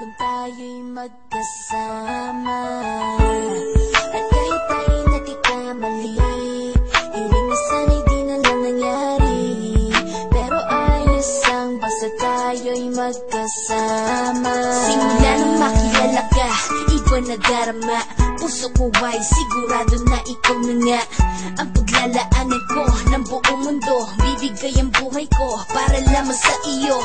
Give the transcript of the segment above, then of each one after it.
kung tayo'y magkasama. At kahit tayo'y nagkakamali, hiling na sana'y di na lang nangyari. Pero ayos ang basta tayo'y magkasama. Simula nang makilala ka, iba na darama. Puso ko ay sigurado na ikaw na nga ang paglalaanan ko ng buong mundo. Bibigay ang buhay ko para lamang sa iyo.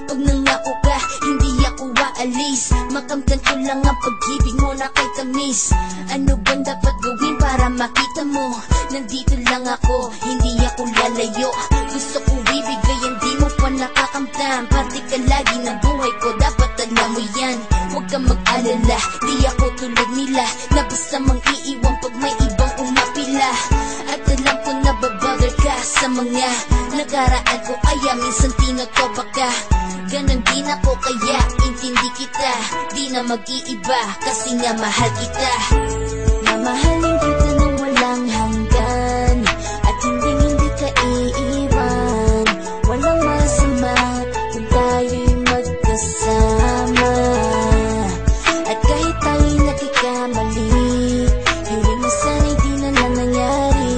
Pag nangako ka, hindi ako aalis. Makamtan ko lang ang pag-ibig mo na kay tamis. Ano bang dapat gawin para makita mo? Nandito lang ako, hindi ako lalayo. Gusto ko bibigay, hindi mo pa nakakamtan. Parte ka lagi ng buhay ko, dapat alam mo yan. Huwag kang mag-alala, di ako tulad nila na basta mang iiwan pag may ibang umapila. At alam ko na babother ka sa mga nakaraan ko, kaya minsan tinotopa ka. Ganon din ako, kaya intindi kita. Di na mag-iiba kasi nga mahal kita. Mamahalin kita nang walang hanggan, at hindi ka iiwan. Walang masama kung tayo'y magkasama. At kahit tayo'y nagkakamali, hiling na sana'y di na lang nangyari.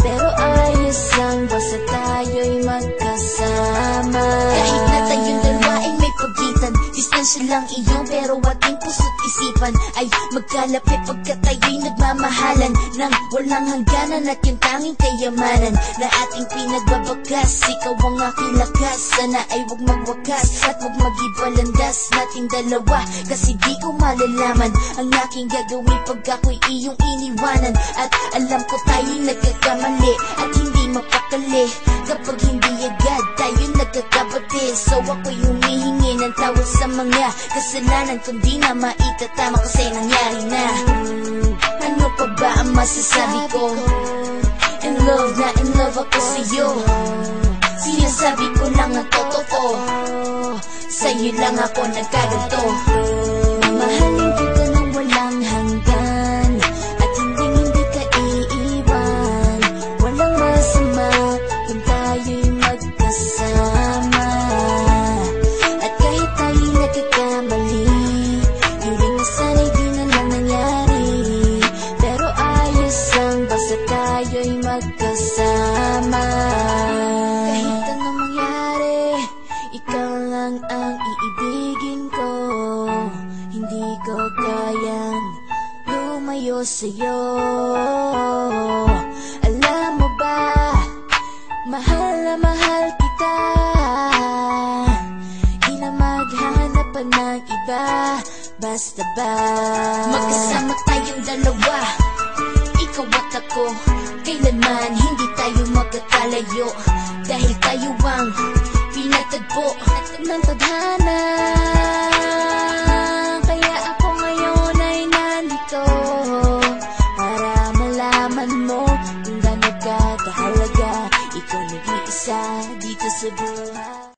Pero ayos lang basta tayo'y magkasama. Kahit na tayong dalawa ay may pagitan, distansya lang iyon pero ating puso't isipan ay magkalapit pagkat tayo'y nagmamahalan ng walang hangganan. At yung tanging kayamanan na ating pinagbabagas, ikaw ang aking lakas. Sana ay huwag magwakas at huwag mag-ibalandas nating dalawa, kasi di ko malalaman ang aking gagawin pag ako'y iyong iniwanan. At alam ko tayo'y nagkakamali at hindi mapakali kapag hindi agad tayo'y nagkakabati. So ako'y humihingi ng tawad sa mga kasalanan kung di na maitatama kasi nangyari na. Ano pa ba ang masasabi ko? In love na in love ako sa'yo. Sinasabi ko lang ang totoo, sa'yo lang ako nagkaganto. Mamahalin kita nang walang hanggan, at hindi ka iiwan. Walang masama kung tayo'y magkasama. At kahit tayo'y nagkakamali, hiling na sana'y di na lang nangyari. Pero ayos lang basta tayo'y magkasama. Kahit anong mangyari, ikaw lang ang iibigin ko. Hindi ko kayang lumayo sa'yo. Alam mo ba, mahal na mahal kita. Di na maghanap pa ng iba, basta ba magkasama tayong dalawa, ikaw at ako. Kailanman hindi tayo magkakalayo, dahil tayo ang pinatagpo ng tadhana. Kaya ako ngayon ay nandito para malaman mo kung gaano ka kahalaga. Ikaw nag-iisa dito sa buhay.